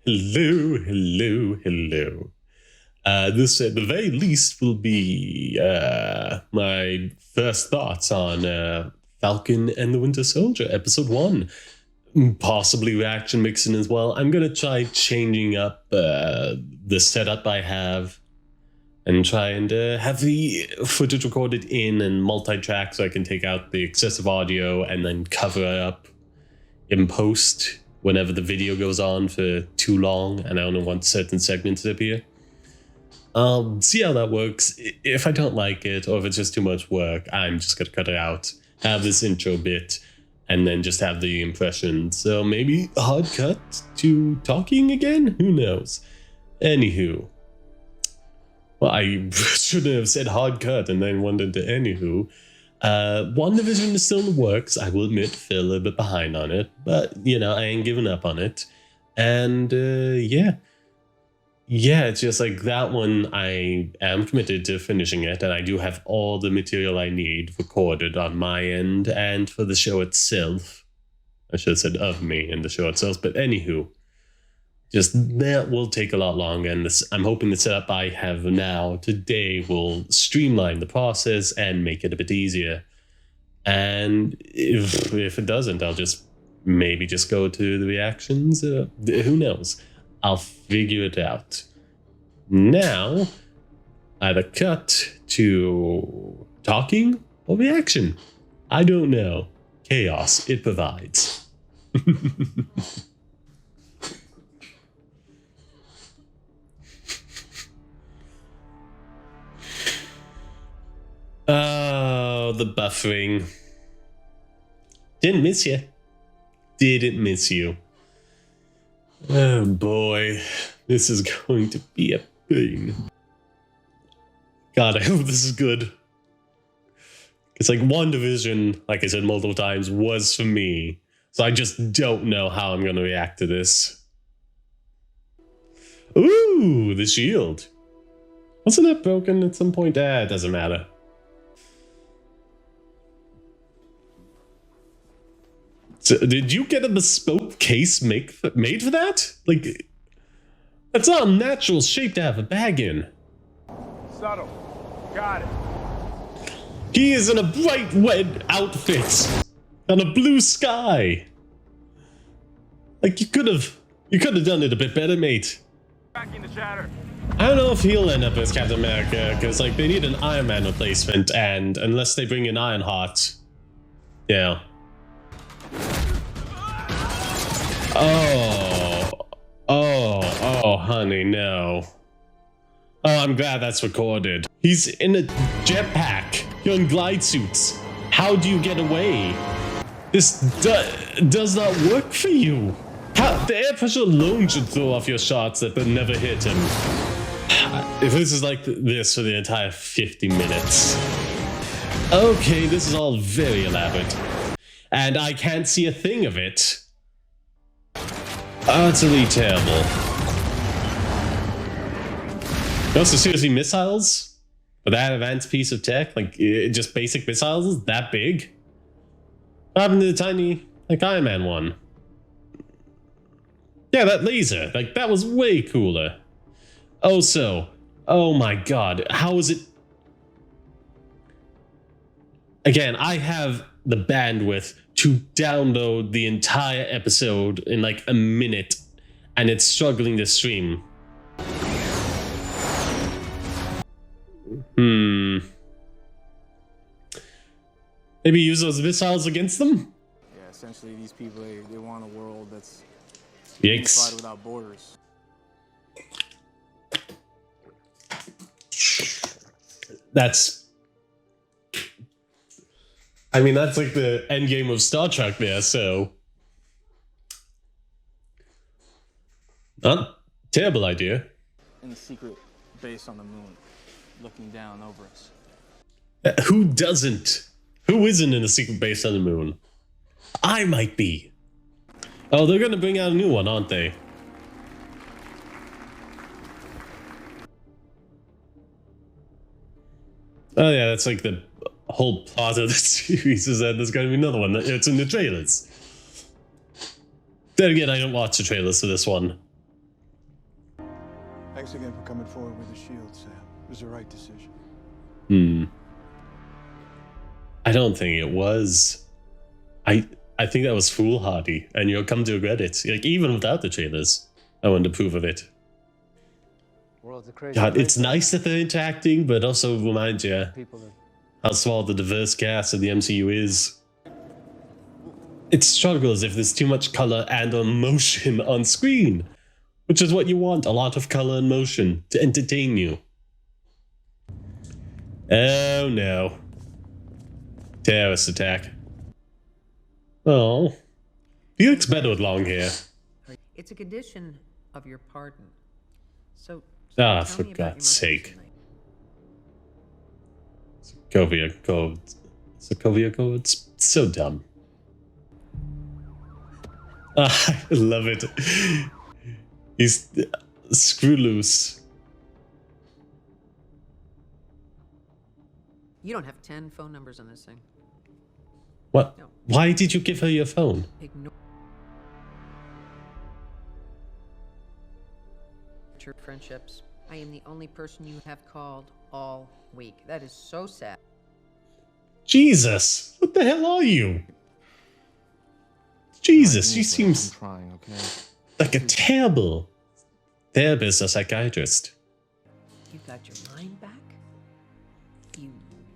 Hello, hello, hello. This, at the very least, will be my first thoughts on Falcon and the Winter Soldier, Episode 1. Possibly reaction mixing as well. I'm going to try changing up the setup I have and try and have the footage recorded in and multi-track so I can take out the excessive audio and then cover up in post whenever the video goes on for too long and I only want certain segments to appear. I'll see how that works. If I don't like it or if it's just too much work, I'm just going to cut it out, have this intro bit, and then just have the impression. So maybe a hard cut to talking again? Who knows? Anywho. Well, I shouldn't have said hard cut and then went into anywho. WandaVision is still in the works. I will admit, feel a little bit behind on it, but you know, I ain't giving up on it. And yeah, it's just like that one. I am committed to finishing it, and I do have all the material I need recorded on my end and for the show itself. I should have said of me and the show itself, but anywho. Just that will take a lot longer, and I'm hoping the setup I have now today will streamline the process and make it a bit easier. And if it doesn't, I'll just maybe just go to the reactions. Who knows? I'll figure it out. Now, either cut to talking or reaction. I don't know. Chaos, it provides. Oh, the buffering. Didn't miss you. Didn't miss you. Oh boy, this is going to be a pain. God, I hope this is good. It's like WandaVision, like I said multiple times, was for me. So I just don't know how I'm going to react to this. Ooh, the shield. Wasn't it broken at some point? It doesn't matter. So, did you get a bespoke case made for that? Like, that's not a natural shape to have a bag in. Subtle. Got it. He is in a bright red outfit on a blue sky. Like, you could have done it a bit better, mate. Back in the chatter. I don't know if he'll end up as Captain America, because like they need an Iron Man replacement, and unless they bring in Ironheart, yeah. Oh, honey, no. Oh, I'm glad that's recorded. He's in a jetpack. You're in glide suits. How do you get away? This does not work for you. The air pressure alone should throw off your shots that would never hit him. If this is like this for the entire 50 minutes. Okay, this is all very elaborate. And I can't see a thing of it. Utterly terrible. No, so seriously, missiles? For that advanced piece of tech? Like, just basic missiles? That big? What happened to the tiny, like, Iron Man one? Yeah, that laser. Like, that was way cooler. Also, oh my god, how is it? Again, I have the bandwidth to download the entire episode in like a minute, and it's struggling to stream. Maybe use those missiles against them? Yeah, essentially these people, they want a world that's Yikes. unified without borders. That's... I mean, that's like the end game of Star Trek there, so... Not terrible idea. In the secret base on the moon, looking down over us. Who doesn't? Who isn't in a secret base on the moon? I might be. Oh, they're gonna bring out a new one, aren't they? Oh yeah, that's like the whole plot of the series is that there's gonna be another one. It's in the trailers. Then again, I don't watch the trailers for this one. Thanks again for coming forward with the shield, Sam. It was the right decision. I don't think it was. I think that was foolhardy, and you'll come to regret it. Like, even without the trailers, I want to prove of it. World's a crazy God, place. it's nice that they're interacting, but also reminds you how small the diverse cast of the MCU is. It struggles if there's too much color and emotion on screen, which is what you want, a lot of color and motion to entertain you. Oh no. Terrorist attack. Oh. He looks better with long hair. It's a condition of your pardon. So Ah, tell for me about your God's sake. tonight. Sokovia Code. Sokovia Code? It's so dumb. Ah, I love it. He's screw loose. You don't have 10 phone numbers on this thing. What? No. Why did you give her your phone? Ignore your friendships. I am the only person you have called all week. That is so sad. Jesus! What the hell are you? Jesus, she seems I'm trying, okay? like a terrible therapist or psychiatrist. You got your mind back? You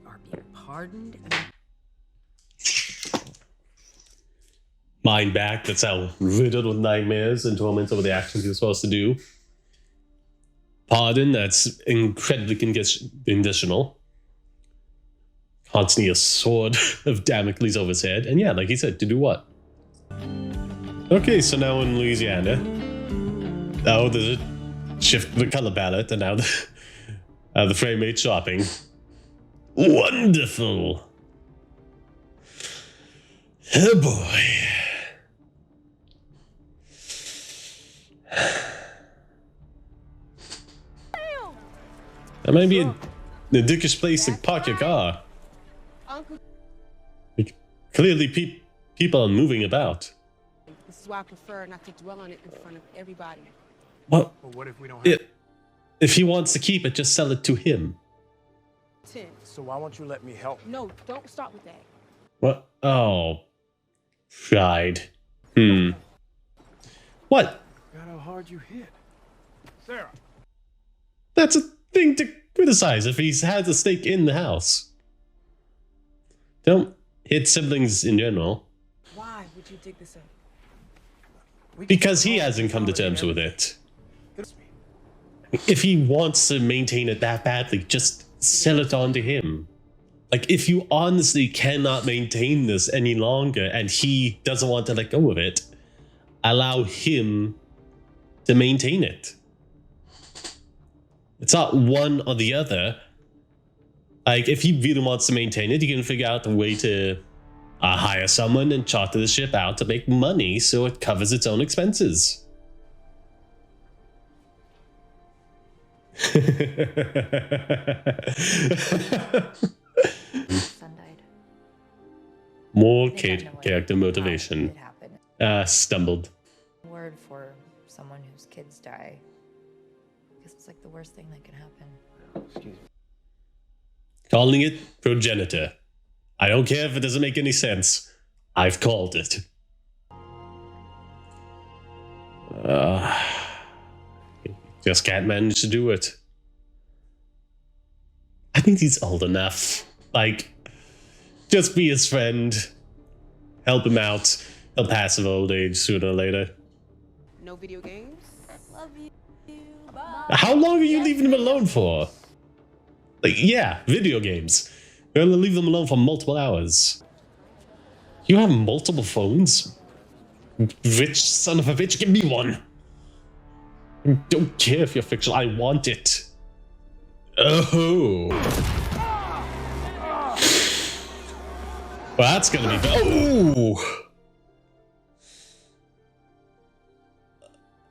are being pardoned? I mean, Mind back, that's how riddled with nightmares and torments over the actions he was supposed to do. Pardon, that's incredibly conditional. Constantly a sword of Damocles over his head. And yeah, like he said, to do what? Okay, so now in Louisiana. Now there's a shift the color palette, and now the frame rate shopping. Wonderful! Oh boy. That might be a dickish place to park your car. Like, clearly people are moving about. This is why I prefer not to dwell on it in front of everybody. What? But what if we don't have If he wants to keep it, just sell it to him. 10. So why won't you let me help? No, don't start with that. What? Oh. Pride. What? God, how hard you hit. Sarah. That's a thing to criticize if he's had a stake in the house. Don't hit siblings in general. Why would you dig this up? Because he hasn't come to terms with it. If he wants to maintain it that badly, just sell it on to him. Like, if you honestly cannot maintain this any longer and he doesn't want to let go of it, allow him to maintain it. It's not one or the other. Like, if he really wants to maintain it, he can figure out a way to hire someone and charter the ship out to make money so it covers its own expenses. Son died. More I think I know what- character how motivation. it happened. Stumbled. Word for someone whose kids die. Because it's like the worst thing that can happen. Excuse me. Calling it progenitor. I don't care if it doesn't make any sense. I've called it. Just can't manage to do it. I think he's old enough. Like, just be his friend. Help him out. He'll pass of old age sooner or later. No video games? Love you. How long are you leaving him alone for? Like, yeah, video games. You're gonna leave them alone for multiple hours. You have multiple phones? Rich son of a bitch, give me one. I don't care if you're fictional, I want it. Oh. Well, that's gonna be oh.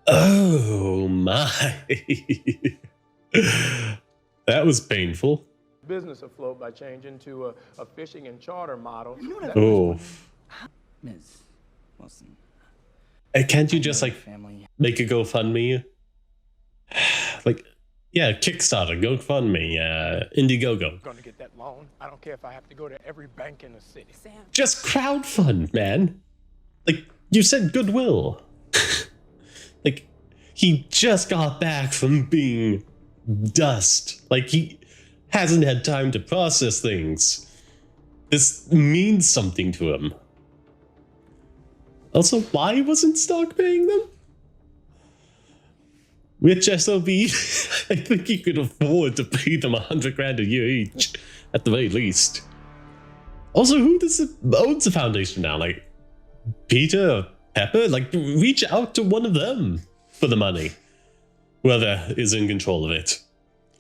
Oh my. That was painful. Business afloat by changing to a fishing and charter model. Oh. Ms. Wilson. Can't you just like family. make a GoFundMe? Like, yeah, Kickstarter, GoFundMe, Indiegogo. Gonna get that loan. I don't care if I have to go to every bank in the city. Sam, Just crowdfund, man. Like, you said goodwill. Like, he just got back from being dust. Like, he hasn't had time to process things. This means something to him. Also, why wasn't Stark paying them? Which SOB? I think he could afford to pay them $100,000 a year each, at the very least. Also, who owns the foundation now? Like, Peter or Pepper? Like, reach out to one of them for the money. Whoever is in control of it.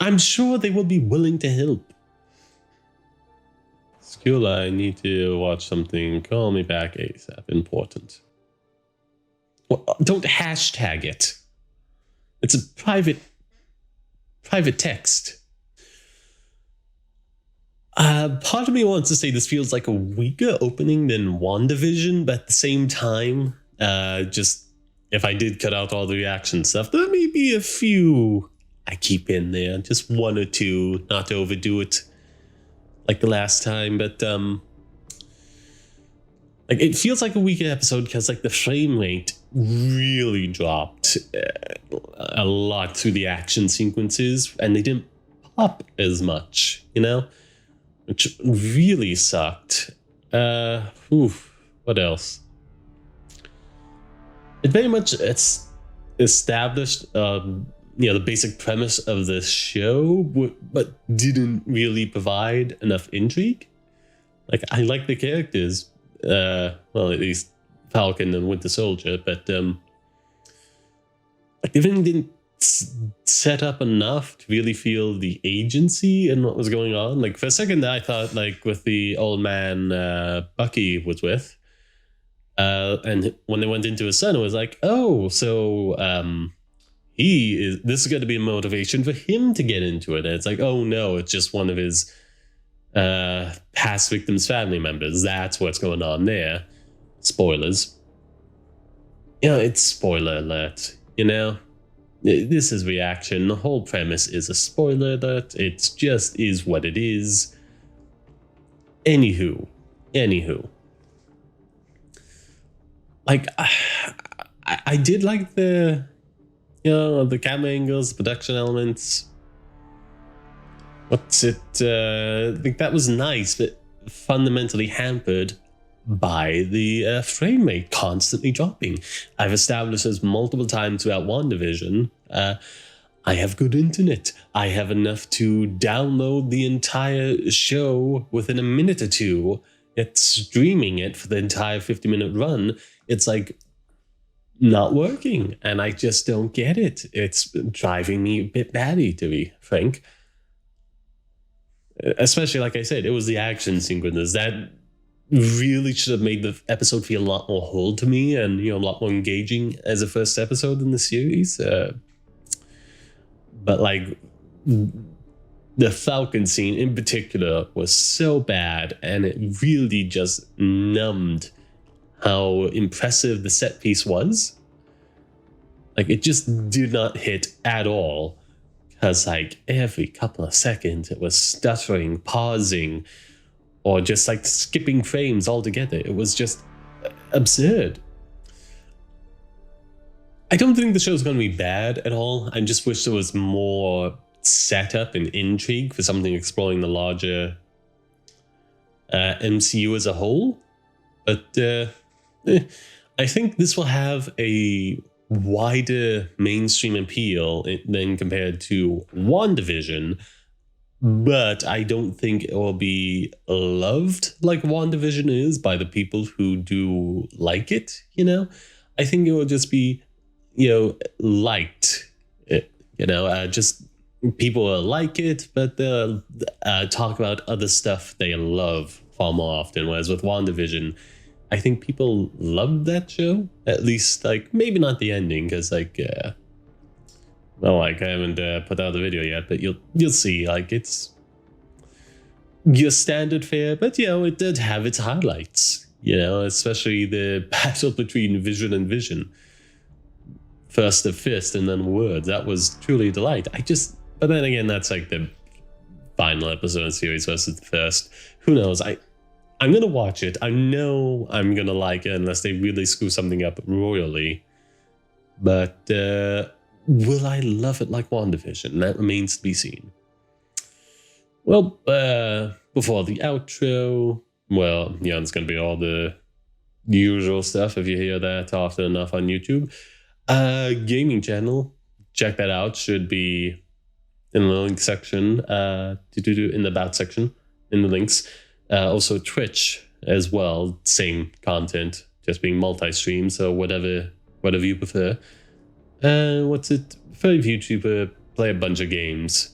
I'm sure they will be willing to help. Skula, I need to watch something. Call me back ASAP. Important. Well, don't hashtag it. It's a private text. Part of me wants to say this feels like a weaker opening than WandaVision, but at the same time, just if I did cut out all the reaction stuff, there may be a few I keep in there, just one or two, not to overdo it like the last time, but like it feels like a weaker episode because like the frame rate really dropped a lot through the action sequences, and they didn't pop as much, you know, which really sucked. What else? It very much established the basic premise of the show, but didn't really provide enough intrigue. Like, I like the characters, well, at least Falcon and Winter Soldier, but like they didn't set up enough to really feel the agency and what was going on. Like, for a second, I thought, like, with the old man Bucky was with, and when they went into his son, it was like, oh, so this is going to be a motivation for him to get into it. And it's like, oh no, it's just one of his past victims' family members. That's what's going on there. Spoilers. You know, it's spoiler alert, you know? This is reaction. The whole premise is a spoiler alert. It just is what it is. Anywho. Like, I did like the camera angles, production elements. I think that was nice, but fundamentally hampered by the frame rate constantly dropping. I've established this multiple times throughout WandaVision. I have good internet. I have enough to download the entire show within a minute or two. Yet streaming it for the entire 50-minute run, it's like not working, and I just don't get it. It's driving me a bit batty, to be frank. Especially, like I said, it was the action sequences that really should have made the episode feel a lot more whole to me, and a lot more engaging as a first episode in the series. But like the Falcon scene in particular was so bad, and it really just numbed how impressive the set piece was. Like, it just did not hit at all, because like every couple of seconds it was stuttering, pausing, or just like skipping frames altogether. It was just absurd. I don't think the show's going to be bad at all. I just wish there was more setup and intrigue for something exploring the larger MCU as a whole. But I think this will have a wider mainstream appeal than compared to WandaVision, but I don't think it will be loved like WandaVision is by the people who do like it, I think it will just be, liked, just people will like it, but they'll talk about other stuff they love far more often, whereas with WandaVision, I think people loved that show, at least, like, maybe not the ending, because, like, I haven't put out the video yet, but you'll see, like, it's your standard fare, but, it did have its highlights, especially the battle between Vision and Vision. first a fist and then words. That was truly a delight. But then again, that's like the final episode of the series versus the first. Who knows? I'm gonna watch it. I know I'm gonna like it unless they really screw something up royally. But will I love it like WandaVision? That remains to be seen. Well, before the outro, well, yeah, it's gonna be all the usual stuff if you hear that often enough on YouTube. Gaming channel, check that out. Should be in the link section, in the about section, in the links. Also Twitch as well, same content, just being multi-stream, so whatever you prefer. Favorite YouTuber, play a bunch of games.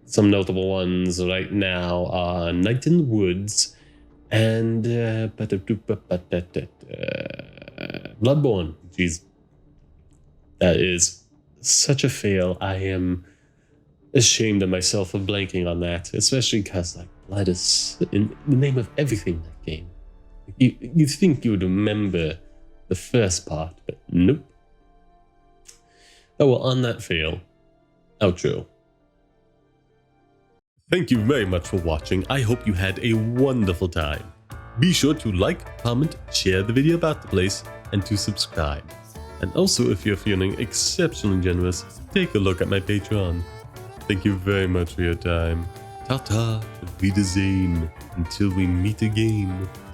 Some notable ones right now are Night in the Woods and Bloodborne. Jeez, that is such a fail. I am ashamed of myself for blanking on that, especially because like blood is in the name of everything in that game. You think you would remember the first part, but nope. Oh well, on that fail, outro. Thank you very much for watching. I hope you had a wonderful time. Be sure to like, comment, share the video about the place, and to subscribe. And also, if you're feeling exceptionally generous, take a look at my Patreon. Thank you very much for your time. Ta-ta, Auf Wiedersehen, until we meet again.